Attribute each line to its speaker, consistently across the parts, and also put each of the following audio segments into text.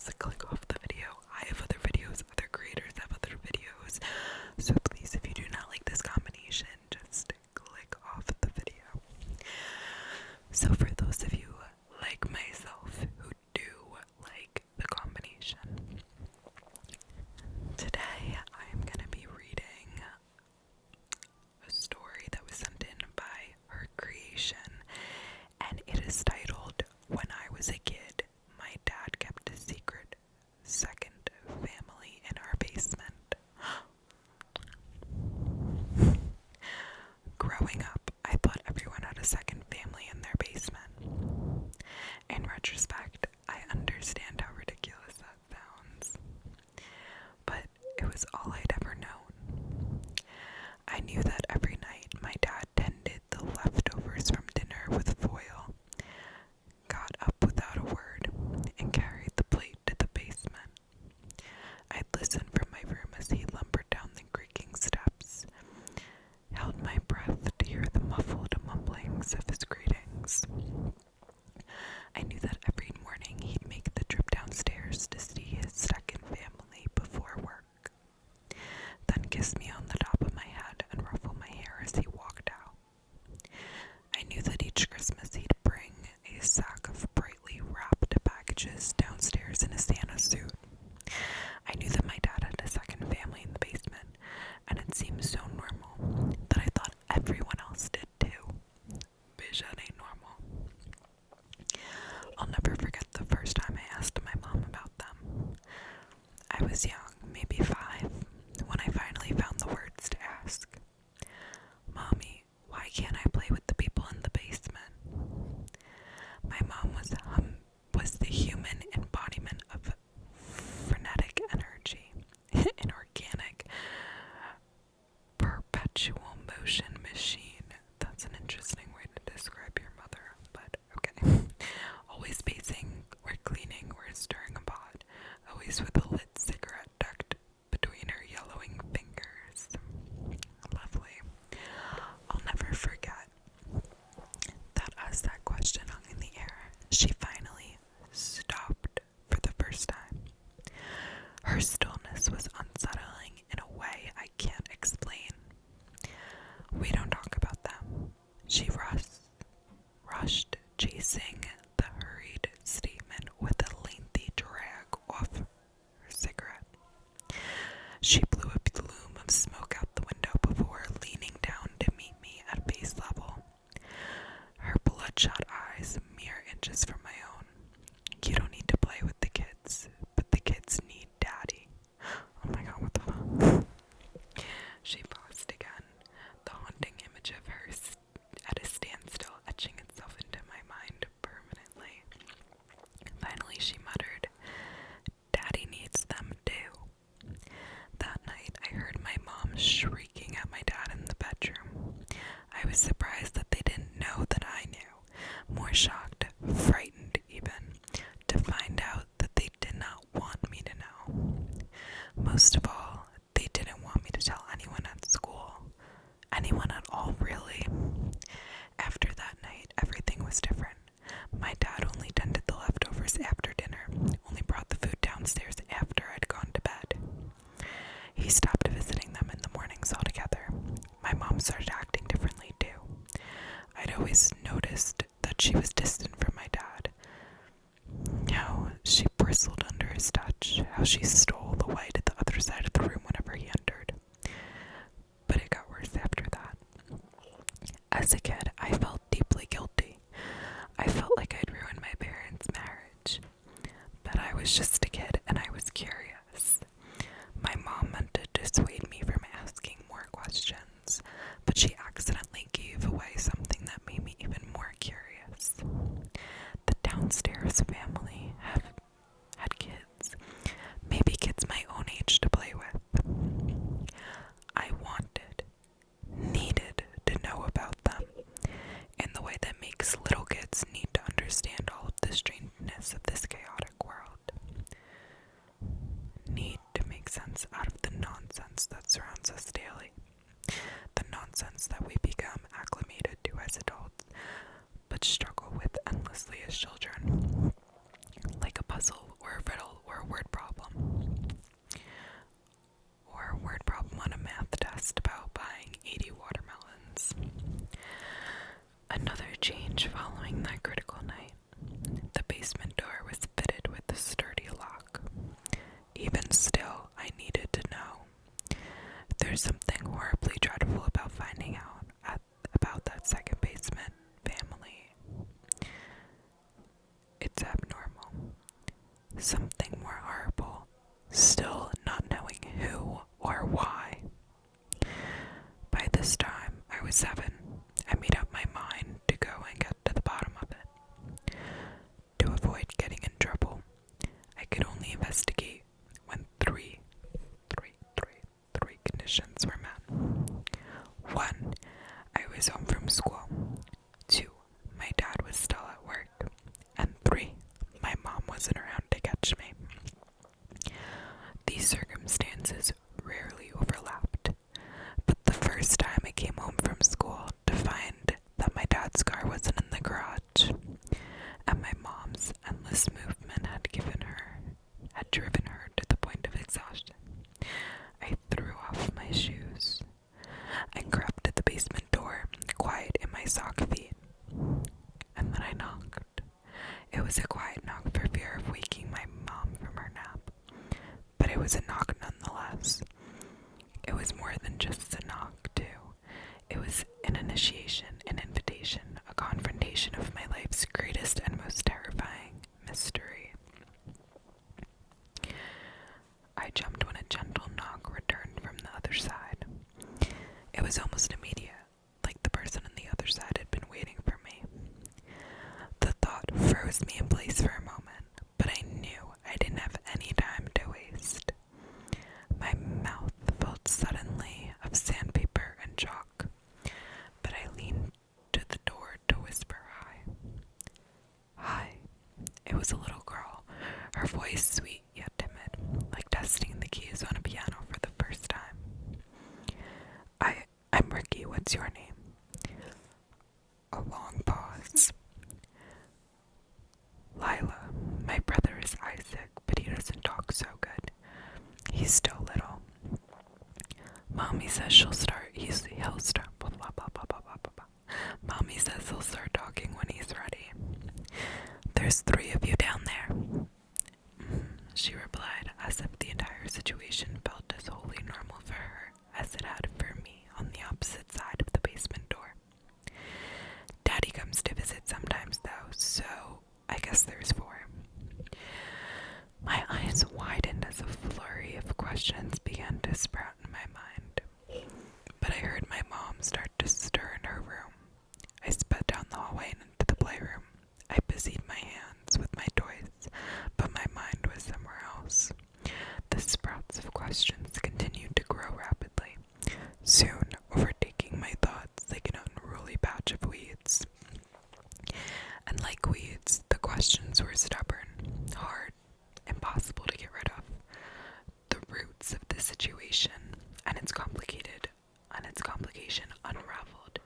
Speaker 1: just click off the video. I have other videos, other creators have other videos. So please, if you do not like this combination, just click off the video. So for those of you like myself who do like the combination, today I am going to be reading a story that was sent in by her creation, and it is titled, "When I Was a Kid, My Dad Kept a Secret Second Family in Our Basement." Growing up, I thought everyone had a second family in their basement. In retrospect, I understand how ridiculous that sounds, but it was all I'd ever known. I knew that every night my dad tended the leftovers from dinner with foil, got up without a word, and carried the plate to the basement. I'd listen from my room as he lumbered down the creaking steps, held my breath to hear the muffled mumblings of his greetings. I knew that every morning he'd make the trip downstairs to see his second family before work, then kiss me on the top of my head and ruffle my hair as he walked out. I knew that each Christmas he'd bring a sack of brightly wrapped packages downstairs in a Santa suit. I knew that my dad had a second family in the basement, and it seemed so normal that I thought everyone else did too. Bitch, that ain't normal. I'll never forget the first time I asked my mom about them. I was young, maybe 5, when I finally found the words to ask. "Mommy, why can't I play with the people in the basement?" My mom was the human embodiment of frenetic energy, an organic, perpetual motion machine. That's an interesting way to describe your mother, but okay. Always pacing or cleaning or stirring a pot, always with a lit cigarette tucked between her yellowing fingers. Lovely. I'll never forget that as that question hung in the air, she finally stopped for the first time. Her stillness was unsettling in a way I can't explain. "We don't talk about them," she rushed, chasing the hurried statement with a lengthy drag off her cigarette. She blew a plume of smoke out the window before leaning down to meet me at face level, her bloodshot eyes mere inches from my own. "You don't need to play with the kids, but the kids need daddy." Oh my god, what the fuck? She paused again, the haunting image of her at a standstill etching itself into my mind permanently. Finally she muttered, "Daddy needs them too." That night I heard my mom shrieking at my dad in the bedroom. I was surprised that they didn't know that I knew, more shocked, frightened even, to find out that they did not want me to know. Most of all, they didn't want me to tell anyone at school. Anyone at all, really. After that night, everything was different. My dad only tended the leftovers after dinner, only brought the food downstairs after I'd gone to bed. He stopped visiting them in the mornings altogether. My mom started acting differently too. I'd always noticed that she was distant from my dad. How she bristled under his touch, how she stole away to the other side of the room whenever he entered. But it got worse after that. As a kid, I felt deeply guilty. I felt like I'd ruined my parents' marriage. But I was just a kid and I was curious. My mom meant to dissuade me from asking more questions, but she accidentally gave away something that made me even more curious. The downstairs family had kids, maybe kids my own age to play with. I needed to know about them in the way that makes little kids need to understand all of the strangeness of this chaotic world. Need to make sense out of the nonsense that surrounds us daily. The nonsense that we become acclimated to as adults, but struggle with endlessly as children. something more horrible, still not knowing who or why. By this time, I was 7. I made up my mind to go and get to the bottom of it. To avoid getting in trouble, I could only investigate when three conditions were met. 1, I was home from school. 2, my dad was still at work. And 3, my mom wasn't around to catch me. These circumstances rarely overlapped, but the first time I came home from school to find that my dad's car wasn't in the garage, and my mom's endless movement had driven her to the point of exhaustion, I threw off my shoes and crept to the basement door, quiet in my sock feet. And then I knocked. It was a quiet knock for fear of waking my mom from her nap, but it was a knock nonetheless. It was more than just a knock, too. It was an initiation, an invitation, a confrontation of my life's greatest and most terrifying mystery. I jumped when a gentle knock returned from the other side. It was almost immediate, like the person on the other side had been waiting for me. The thought froze me in place for a moment, but I knew I didn't have any time to waste. My mouth felt suddenly of sandpaper and chalk, but I leaned to the door to whisper hi. Hi. It was a little girl, her voice sweet yet timid, like testing the keys on a piano for the first time. I'm Ricky, what's your name? A long pause. Lila, my brother is Isaac, but he doesn't talk so good. He's still little. Mommy says he'll start blah, blah, blah, blah, blah, blah, blah. Mommy says he'll start talking when he's ready. There's 3 of you down there. She replied, as if the entire situation felt as wholly normal for her as it had for me on the opposite side of the basement door. Daddy comes to visit sometimes though, so I guess there's 4. My eyes widened as a flurry of questions began to sprout in my mind. But I heard my mom start to stir in her room. I sped down the hallway and into the playroom. I busied my hands with my toys, but my mind was somewhere else. The sprouts of questions continued to grow rapidly, soon overtaking my thoughts like an unruly patch of weeds. And like weeds, the questions were stubborn, hard, impossible to get rid of. The roots of the situation and its complication unraveled,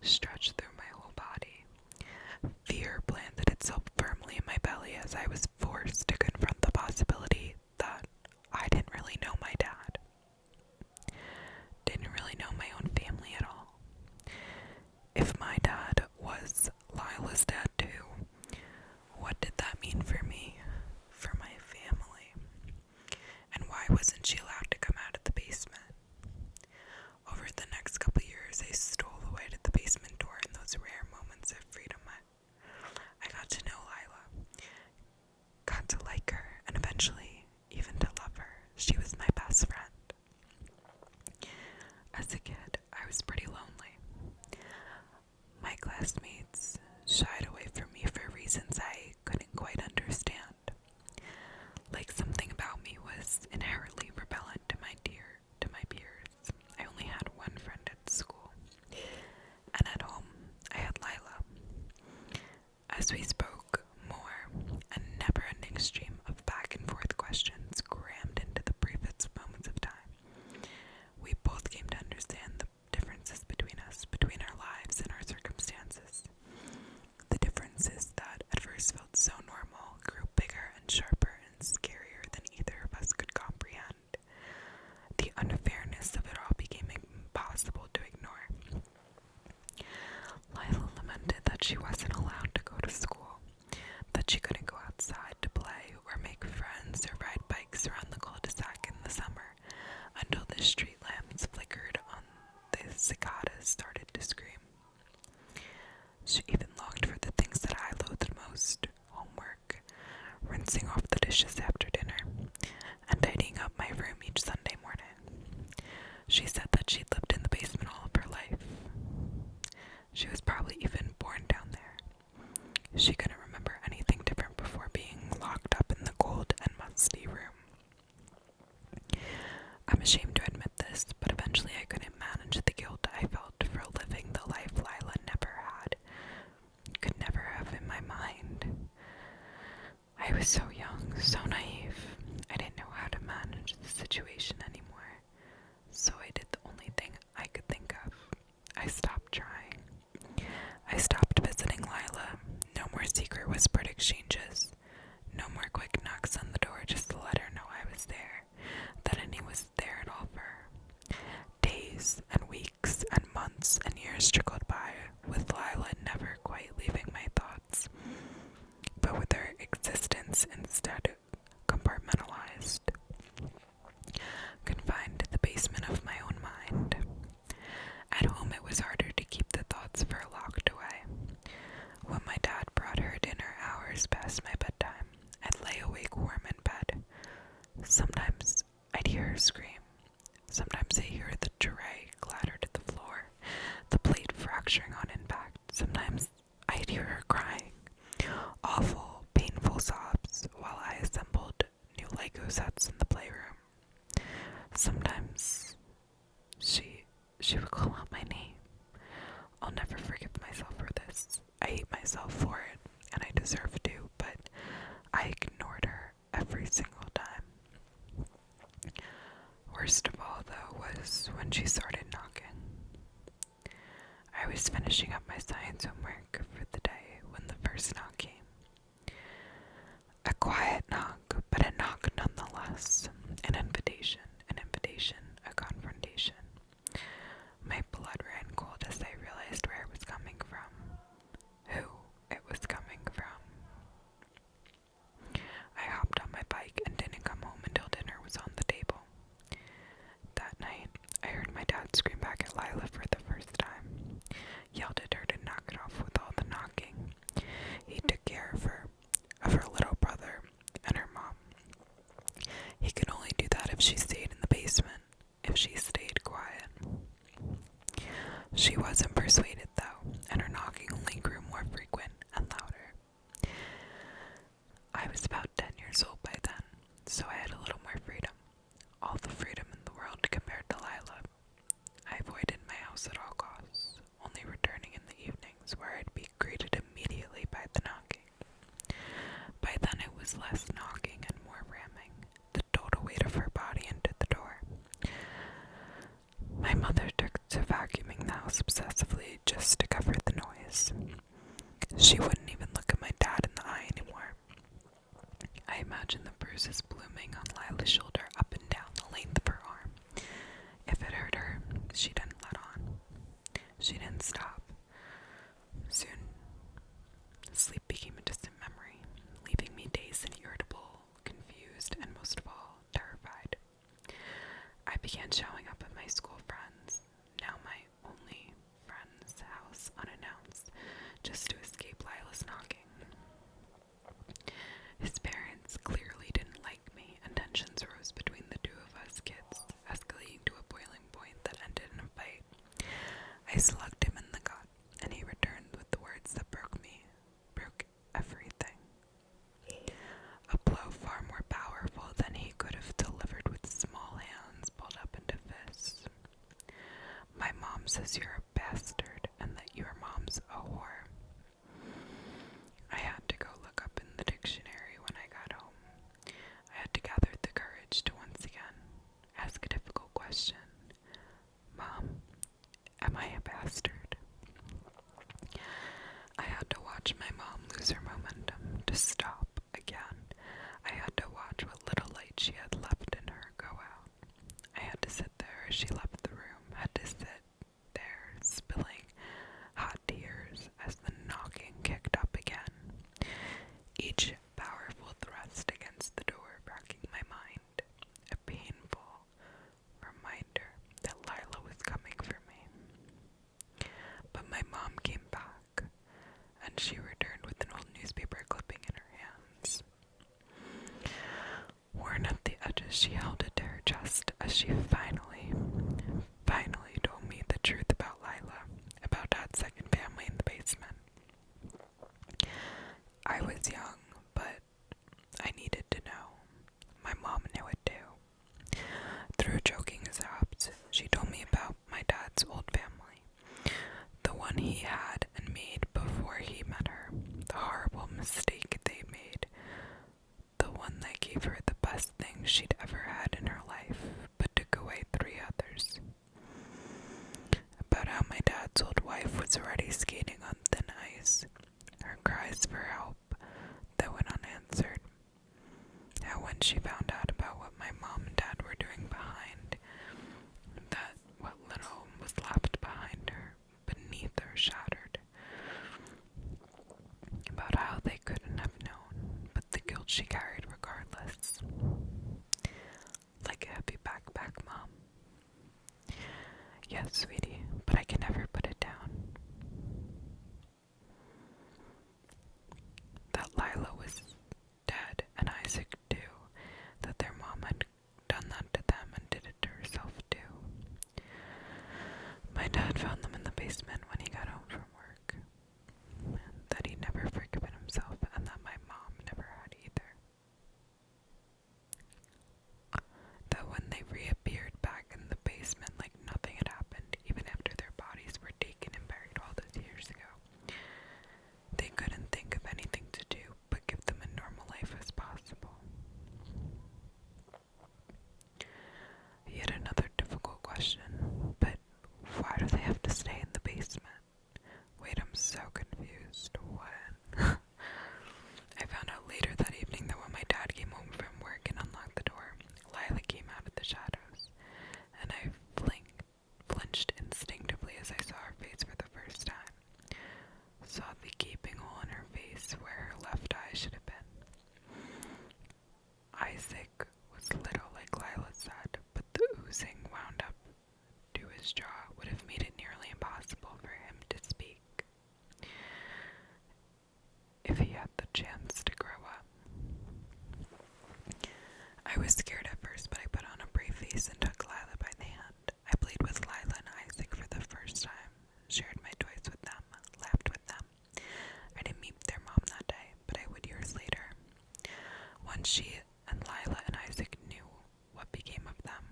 Speaker 1: stretched through my whole body. Fear planted itself firmly in my belly as I was forced to confront the possibility that I didn't really know my dad. Didn't really know my own family at all. If my dad was Lila's dad too, what did that mean for me? For my family? And why wasn't she allowed to come out of the basement? Over the next couple years, I stole away to the basement door in those rare moments of freedom. I got to know Lila, got to like her, and eventually even to love her. She was my best friend. As a kid, I was pretty lonely. My classmates shied away from me for reasons I couldn't quite understand. Like something about me was inherently repellent to my peers. I only had one friend at school, and at home I had Lila. As we spoke more, a never-ending stream of back-and-forth questions crammed into the briefest moments of time. We both came to understand the differences between us, between our lives and our circumstances. The differences that at first felt so normal grew bigger and sharper and scarier than either of us could comprehend. The unfairness of it all became impossible to ignore. Lila lamented that she wasn't allowed to go to school, that she couldn't go outside to play or make friends or ride bikes around the cul-de-sac in the summer until the street lamps flickered on the cicadas started to scream. She even longed for the things that I loathed most: homework, rinsing off the dishes after dinner, and tidying up my room each Sunday morning. She said that she'd lived in the basement all of her life. She was probably even born down there. She couldn't remember anything different before being locked up in the cold and musty room. I'm ashamed to admit this, but eventually I couldn't manage the guilt I felt for living the life Lila never had, could never have in my mind. I was so young, so naive. I didn't know how to manage the situation anymore, so I did the only thing I could think of. I stopped trying. I stopped visiting Lila. No more secret whispered exchanges. No more quick knocks on the door just to let her know I was there, that Annie was there at all for her. Days and weeks and months and years trickled by, with Lila never quite leaving my thoughts, but with her existence instead compartmentalized, confined to the basement of my own mind. At home it was harder to keep the thoughts of her locked away. When my dad brought her dinner hours past my bedtime, I'd lay awake warm in bed. Sometimes I'd hear her scream. Sometimes I'd hear the tray clatter to the floor, the plate fracturing on impact. Sometimes I'd hear her crying, awful, painful sobs, while I assembled new Lego sets in the playroom. Sometimes she would call out my name. I'll never forgive myself for this. I hate myself for it, and I deserve to, but I ignored her every single time. Worst of all, though, was when she started knocking. I was finishing up my science homework for the day when the first knock came. A quiet knock, but a knock nonetheless. An invitation, a confrontation. My blood ran cold as I realized where it was coming from, who it was coming from. I hopped on my bike and didn't come home until dinner was on the table. That night, I heard my dad scream back at Lila for the first time, yelled at her to knock it off with all the knocking. He took care of her little brother, and her mom. He could only do that if she stayed in the basement, if she stayed quiet. She wasn't persuaded, though, and her knocking only grew more frequent and louder. I was about 10 years old by then, so I had a little more freedom. All the freedom in the world compared to Lila. I avoided my house at all costs, only returning in the evenings where I'd be greeted immediately by the knocking. By then it was less knocking and more ramming, the total weight of her body into the door. My mother took to vacuuming the house obsessively just to cover the noise. She wouldn't even look at my dad in the eye anymore. I imagined the bruises blooming on Lila's shoulder up and down the length of her arm. If it hurt her, she didn't let on. She didn't stop. Soon, sleep became a distant memory, leaving me dazed and irritable, confused, and most of all, terrified. I began showing up at my school friends, now my only friend's house unannounced, just to escape Lila's knocking. His parents clearly didn't like me, and tensions rose between the two of us kids, escalating to a boiling point that ended in a fight. I slugged him in the gut, and he returned with the words that broke everything. A blow far more powerful than he could have delivered with small hands pulled up into fists. My mom says you're a bastard, and that your mom's a whore. I had to go look up in the dictionary when I got home. I had to gather the courage to once again ask a difficult question. Mom, am I a bastard? I had to watch my mom lose her momentum, to stop again. I had to watch what little light she had left in her go out. I had to sit there as she left the room, had to sit there spilling hot tears as the knocking kicked up again. Each powerful thrust against the door racking my mind, a painful reminder that Lila was coming for me. But my mom came back, and she returned with an old newspaper clipping in her hands. She held it to her chest as she finally told me the truth about Lila, about Dad's second family in the basement. I was young, but I needed to know. My mom knew it too. Through choking sobs, she told me about my dad's old family, the one he had and made before he met her, the horrible mistake they made, the one that gave her the best thing she'd ever had in her life, but took away 3 others. About how my dad's old wife was already skating on thin ice, her cries for help that went unanswered, how when she found out about what my mom and dad were doing behind, that what little was left behind her, beneath her, shattered. About how they couldn't have known, but the guilt she carried regardless. Like a heavy backpack, Mom. Yes, sweetie, but I can never put it down. That Lila was dead, and Isaac too. That their mom had done that to them and did it to herself too. My dad found them in the basement when he got home from work. That he'd never forgiven himself, and that my mom never had either. That when they reappeared back in the basement like nothing had happened, even after their bodies were taken and buried all those years ago, they couldn't think of anything to do but give them a normal life as possible. Yet another difficult question, but why do they have to stay in the basement? Wait, I'm so confused. What? I found out later that evening that when my dad came home from work and unlocked the door, Lila came out of the shadows, and I flinched instinctively as I saw her face for the first time. Saw the gaping hole in her face where her left eye should have been. Isaac was little like Lila said, but the oozing wound up to his jaw would have made it nearly impossible for him to speak if he had the chance to grow up. I was scared at first, but I put on a brave face and took Lila by the hand. I played with Lila and Isaac for the first time, shared my toys with them, laughed with them. I didn't meet their mom that day, but I would years later. Once she and Lila and Isaac knew what became of them.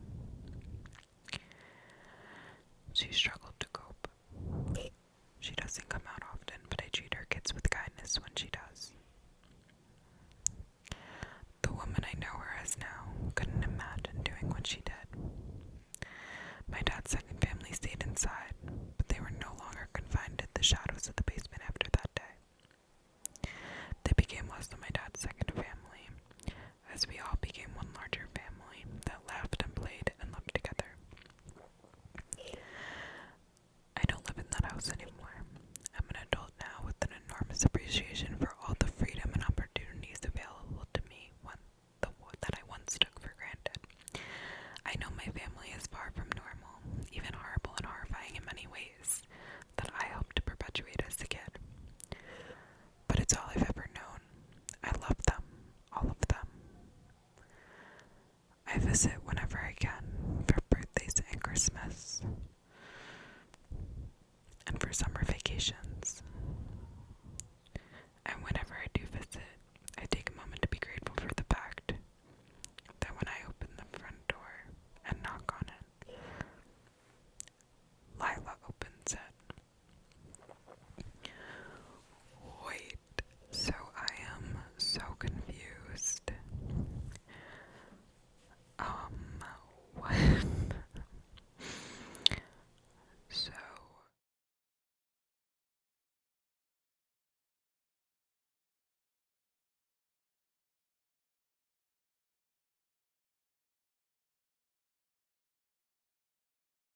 Speaker 1: She struggled to cope. She doesn't come out often, but I treat her kids with kindness when she does. The woman I know her as now couldn't imagine doing what she did. My dad's second family stayed inside, but they were no longer confined to the shadows of the